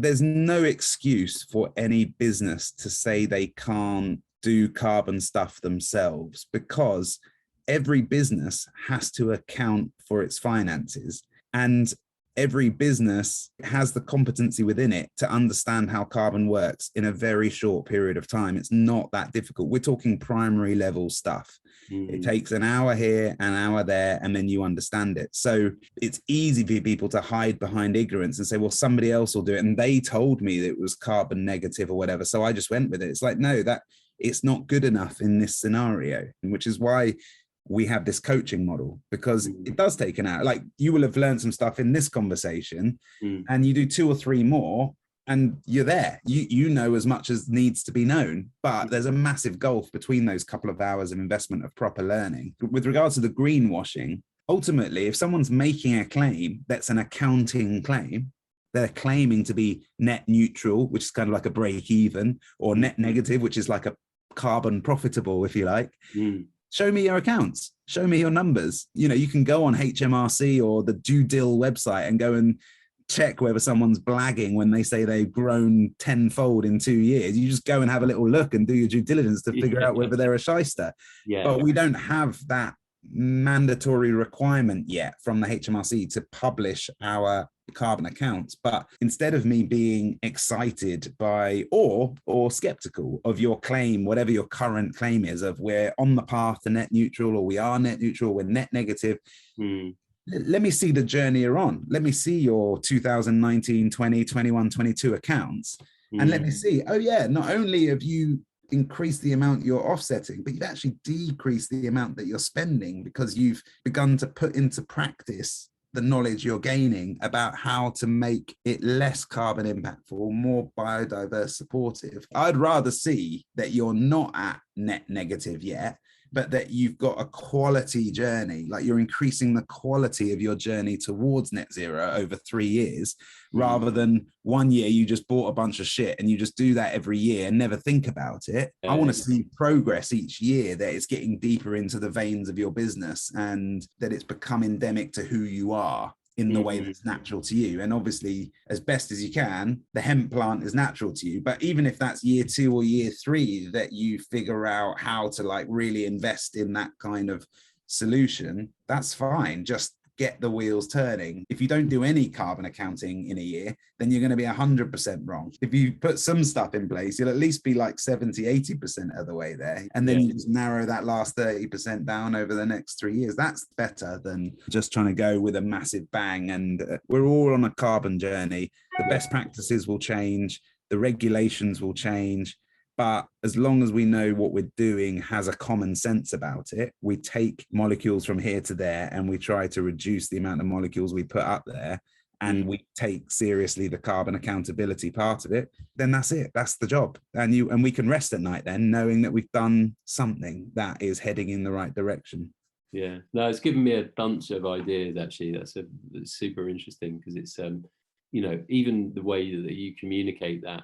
there's no excuse for any business to say they can't do carbon stuff themselves, because every business has to account for its finances, and every business has the competency within it to understand how carbon works in a very short period of time. It's not that difficult. We're talking primary level stuff. It takes an hour here, an hour there, and then you understand it. So it's easy for people to hide behind ignorance and say, well, somebody else will do it, and they told me that it was carbon negative or whatever, so I just went with it. It's like, no, that it's not good enough in this scenario, which is why we have this coaching model, because it does take an hour. Like, you will have learned some stuff in this conversation, and you do 2 or 3 more and you're there. You know as much as needs to be known, but there's a massive gulf between those couple of hours of investment of proper learning. With regards to the greenwashing, ultimately, if someone's making a claim that's an accounting claim, they're claiming to be net neutral, which is kind of like a break even, or net negative, which is like a carbon profitable, if you like. Show me your accounts, show me your numbers. You know, you can go on HMRC or the Due Dil website and go and check whether someone's blagging when they say they've grown tenfold in 2 years. You just go and have a little look and do your due diligence to figure out whether they're a shyster. But we don't have that mandatory requirement yet from the HMRC to publish our carbon accounts. But instead of me being excited by or skeptical of your claim, whatever your current claim is, of we're on the path to net neutral, or we are net neutral, we're net negative, let me see the journey you're on. Let me see your 2019, 20, 21, 22 accounts, and let me see, oh yeah, not only have you increased the amount you're offsetting, but you've actually decreased the amount that you're spending, because you've begun to put into practice the knowledge you're gaining about how to make it less carbon impactful, more biodiverse supportive. I'd rather see that you're not at net negative yet, but that you've got a quality journey, like you're increasing the quality of your journey towards net zero over 3 years, rather than 1 year you just bought a bunch of shit and you just do that every year and never think about it. I want to see progress each year, that it's getting deeper into the veins of your business and that it's become endemic to who you are in the way that's natural to you. And obviously, as best as you can, the hemp plant is natural to you. But even if that's year 2 or year 3 that you figure out how to like really invest in that kind of solution, that's fine. Just get the wheels turning. If you don't do any carbon accounting in a year, then you're going to be 100% wrong. If you put some stuff in place, you'll at least be like 70, 80% of the way there. And then you just narrow that last 30% down over the next 3 years. That's better than just trying to go with a massive bang. And we're all on a carbon journey. The best practices will change. The regulations will change. But as long as we know what we're doing has a common sense about it, we take molecules from here to there and we try to reduce the amount of molecules we put up there, and we take seriously the carbon accountability part of it, then that's it. That's the job. And we can rest at night then, knowing that we've done something that is heading in the right direction. Yeah, no, it's given me a bunch of ideas, actually. That's super interesting, because it's, you know, even the way that you communicate that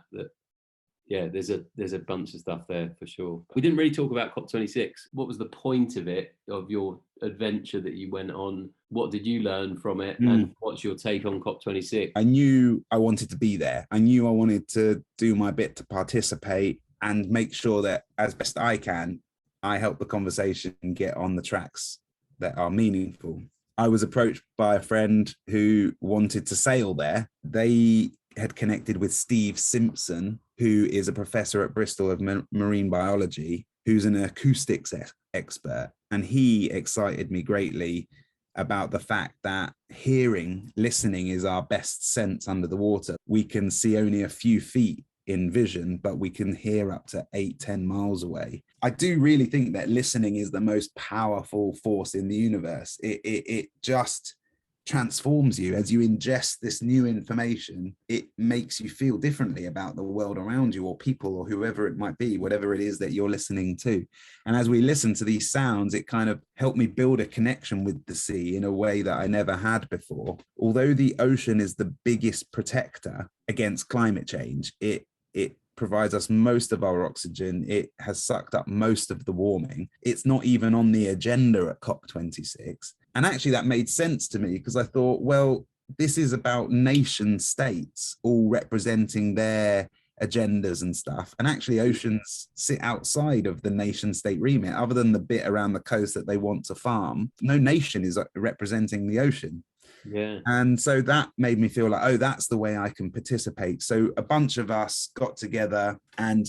yeah, there's a bunch of stuff there for sure. We didn't really talk about COP26. What was the point of it, of your adventure that you went on? What did you learn from it? And what's your take on COP26? I knew I wanted to be there. I knew I wanted to do my bit to participate and make sure that as best I can, I help the conversation get on the tracks that are meaningful. I was approached by a friend who wanted to sail there. They had connected with Steve Simpson, who is a professor at Bristol of marine biology, who's an acoustics expert. And he excited me greatly about the fact that listening is our best sense under the water. We can see only a few feet in vision, but we can hear up to 8-10 miles away. I do really think that listening is the most powerful force in the universe. It just transforms you as you ingest this new information. It makes you feel differently about the world around you, or people, or whoever it might be, whatever it is that you're listening to. And as we listen to these sounds, it kind of helped me build a connection with the sea in a way that I never had before. Although the ocean is the biggest protector against climate change, it provides us most of our oxygen. It has sucked up most of the warming. It's not even on the agenda at COP26. And actually that made sense to me, because I thought, well, this is about nation states all representing their agendas and stuff. And actually, oceans sit outside of the nation state remit, other than the bit around the coast that they want to farm. No nation is representing the ocean. Yeah. And so that made me feel like, oh, that's the way I can participate. So a bunch of us got together and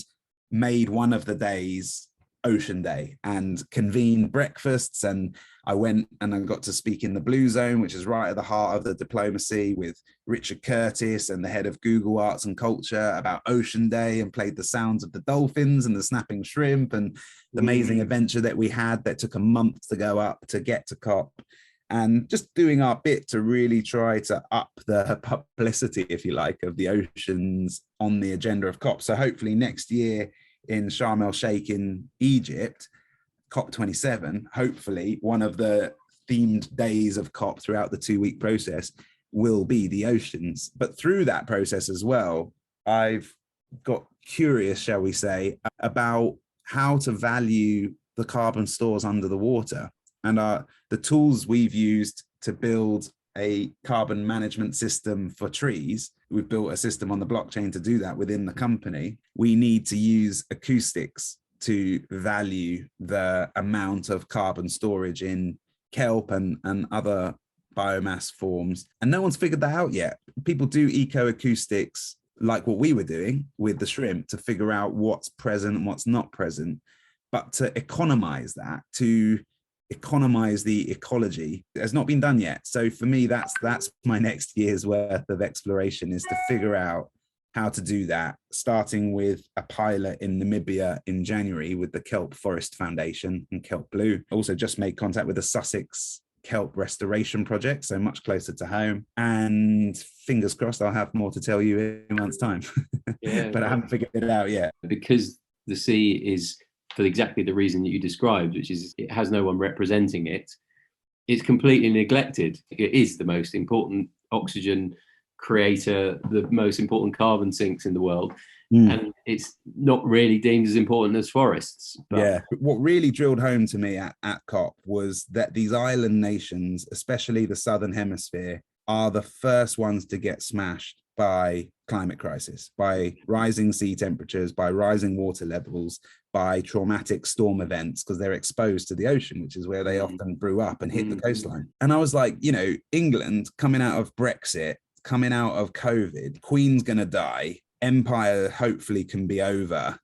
made one of the days Ocean Day and convened breakfasts. And I went and I got to speak in the Blue Zone, which is right at the heart of the diplomacy, with Richard Curtis and the head of Google Arts and Culture about Ocean Day, and played the sounds of the dolphins and the snapping shrimp and the amazing adventure that we had that took a month to go up to get to COP. And just doing our bit to really try to up the publicity, if you like, of the oceans on the agenda of COP. So hopefully next year in Sharm el Sheikh in Egypt, COP27, hopefully one of the themed days of COP throughout the 2-week process will be the oceans. But through that process as well, I've got curious, shall we say, about how to value the carbon stores under the water. And the tools we've used to build a carbon management system for trees, we've built a system on the blockchain to do that within the company. We need to use acoustics to value the amount of carbon storage in kelp and other biomass forms. And no one's figured that out yet. People do ecoacoustics like what we were doing with the shrimp to figure out what's present and what's not present. But to economize that, to economize the ecology, has not been done yet. So for me, that's my next year's worth of exploration, is to figure out how to do that, starting with a pilot in Namibia in January with the Kelp Forest Foundation and Kelp Blue. Also just made contact with the Sussex Kelp Restoration Project, so much closer to home. And fingers crossed, I'll have more to tell you in a month's time. Yeah, but I haven't figured it out yet. Because the sea is, for exactly the reason that you described, which is it has no one representing it, it's completely neglected. It is the most important oxygen creator, the most important carbon sinks in the world. And it's not really deemed as important as forests. But yeah, what really drilled home to me at COP was that these island nations, especially the Southern Hemisphere, are the first ones to get smashed by climate crisis, by rising sea temperatures, by rising water levels, by traumatic storm events, because they're exposed to the ocean, which is where they often brew up and hit the coastline. And I was like, England coming out of Brexit, coming out of COVID, Queen's gonna die, empire hopefully can be over,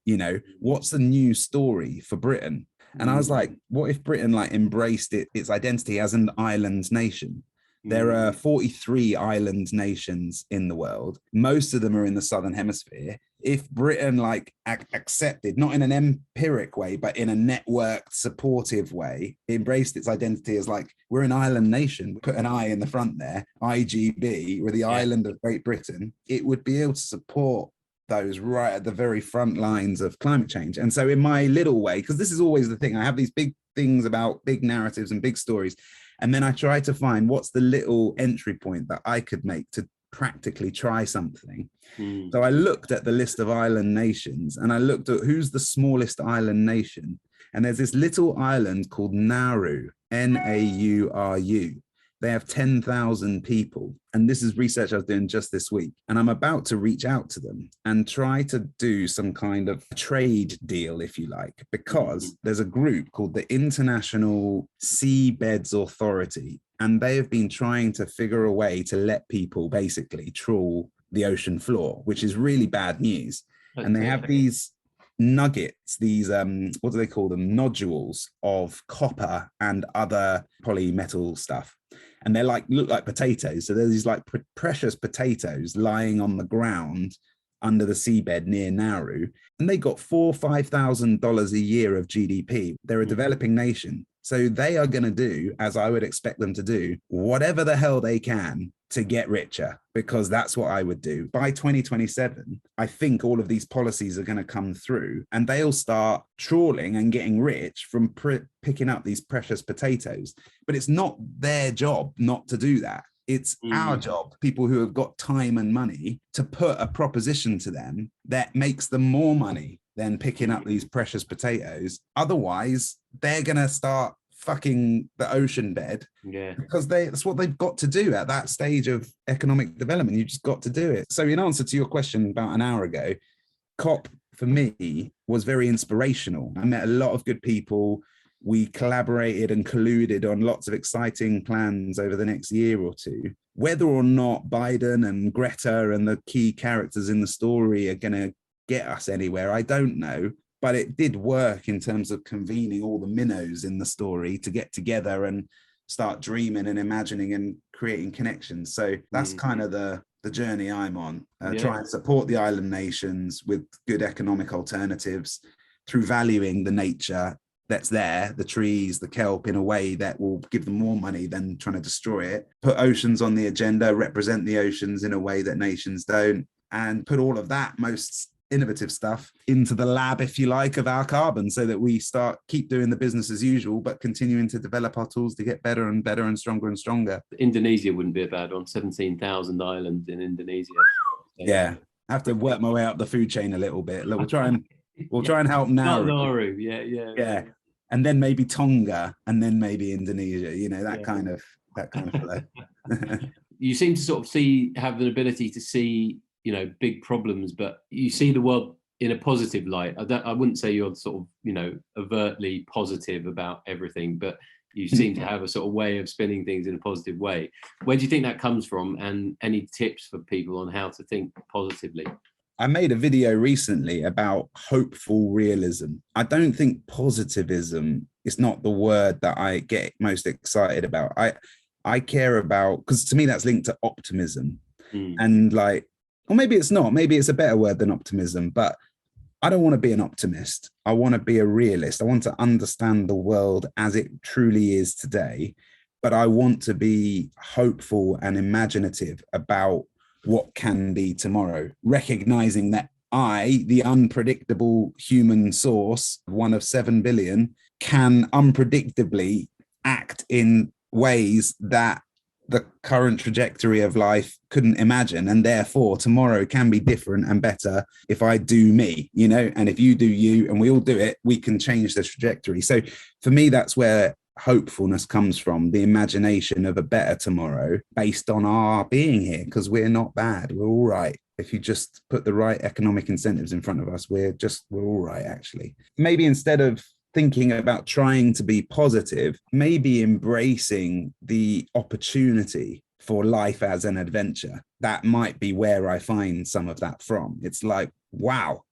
what's the new story for Britain? And I was like, what if Britain embraced its identity as an island nation? There are 43 island nations in the world. Most of them are in the Southern Hemisphere. If Britain accepted, not in an empiric way, but in a networked, supportive way, embraced its identity as we're an island nation, put an I in the front there, IGB, we're the island of Great Britain, it would be able to support those right at the very front lines of climate change. And so in my little way, because this is always the thing, I have these big things about big narratives and big stories, and then I try to find what's the little entry point that I could make to practically try something. So I looked at the list of island nations, and I looked at who's the smallest island nation. And there's this little island called Nauru, Nauru. They have 10,000 people. And this is research I was doing just this week. And I'm about to reach out to them and try to do some kind of trade deal, if you like, because there's a group called the International Seabeds Authority. And they have been trying to figure a way to let people basically trawl the ocean floor, which is really bad news. Okay. And they have these nuggets, these what do they call them, nodules of copper and other polymetal stuff, and they're look like potatoes. So there's these precious potatoes lying on the ground under the seabed near Nauru, and they got $4,000-5,000 a year of GDP. They're a developing nation, so they are going to do, as I would expect them to do, whatever the hell they can to get richer, because that's what I would do. By 2027, I think all of these policies are going to come through, and they'll start trawling and getting rich from picking up these precious potatoes. But it's not their job not to do that. It's our job, people who have got time and money, to put a proposition to them that makes them more money than picking up these precious potatoes. Otherwise, they're going to start fucking the ocean bed. Yeah. Because that's what they've got to do at that stage of economic development. You just got to do it. So in answer to your question about an hour ago, COP for me was very inspirational. I met a lot of good people. We collaborated and colluded on lots of exciting plans over the next year or two. Whether or not Biden and Greta and the key characters in the story are going to get us anywhere, I don't know. But it did work in terms of convening all the minnows in the story to get together and start dreaming and imagining and creating connections. So that's kind of the journey I'm on. Try and support the island nations with good economic alternatives through valuing the nature that's there, the trees, the kelp, in a way that will give them more money than trying to destroy it. Put oceans on the agenda, represent the oceans in a way that nations don't, and put all of that most innovative stuff into the lab, if you like, of our carbon, so that we keep doing the business as usual, but continuing to develop our tools to get better and better and stronger. Indonesia wouldn't be a bad one. 17,000 islands in Indonesia. Yeah, I have to work my way up the food chain a little bit. We'll try and help now. Nauru, yeah. And then maybe Tonga, and then maybe Indonesia. You know, that kind of flow. You seem to sort of have an ability to see, you know, big problems, but you see the world in a positive light. I wouldn't say you're sort of, you know, overtly positive about everything, but you seem to have a sort of way of spinning things in a positive way. Where do you think that comes from? And any tips for people on how to think positively? I made a video recently about hopeful realism. I don't think positivism is not the word that I get most excited about. I care about, because to me that's linked to optimism. And like, or maybe it's not, maybe it's a better word than optimism, but I don't want to be an optimist. I want to be a realist. I want to understand the world as it truly is today, but I want to be hopeful and imaginative about what can be tomorrow, recognizing that I, the unpredictable human source, one of 7 billion, can unpredictably act in ways that the current trajectory of life couldn't imagine. And therefore, tomorrow can be different and better if I do me, you know, and if you do you, and we all do it, we can change the trajectory. So for me, that's where hopefulness comes from, the imagination of a better tomorrow based on our being here, because we're not bad. We're all right. If you just put the right economic incentives in front of us, we're all right, actually. Maybe instead of thinking about trying to be positive, maybe embracing the opportunity for life as an adventure. That might be where I find some of that from. It's like, wow,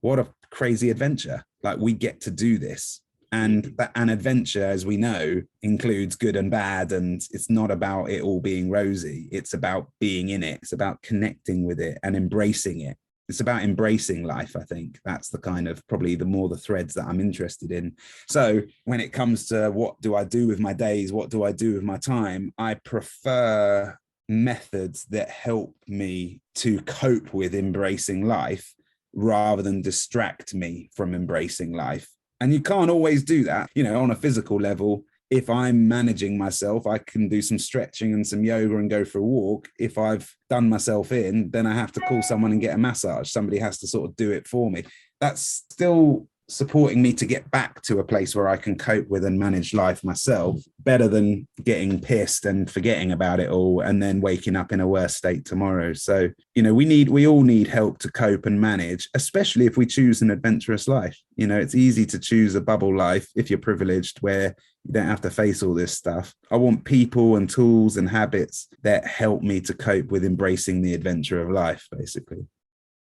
what a crazy adventure. Like, we get to do this. And an adventure, as we know, includes good and bad. And it's not about it all being rosy. It's about being in it. It's about connecting with it and embracing it. It's about embracing life, I think. That's the kind of probably the more the threads that I'm interested in. So when it comes to what do I do with my days, what do I do with my time, I prefer methods that help me to cope with embracing life rather than distract me from embracing life. And you can't always do that, you know, on a physical level. If I'm managing myself, I can do some stretching and some yoga and go for a walk. If I've done myself in, then I have to call someone and get a massage. Somebody has to sort of do it for me. That's still supporting me to get back to a place where I can cope with and manage life myself better than getting pissed and forgetting about it all and then waking up in a worse state tomorrow. So, you know, we all need help to cope and manage, especially if we choose an adventurous life. You know, it's easy to choose a bubble life if you're privileged, where you don't have to face all this stuff. I want people and tools and habits that help me to cope with embracing the adventure of life, basically.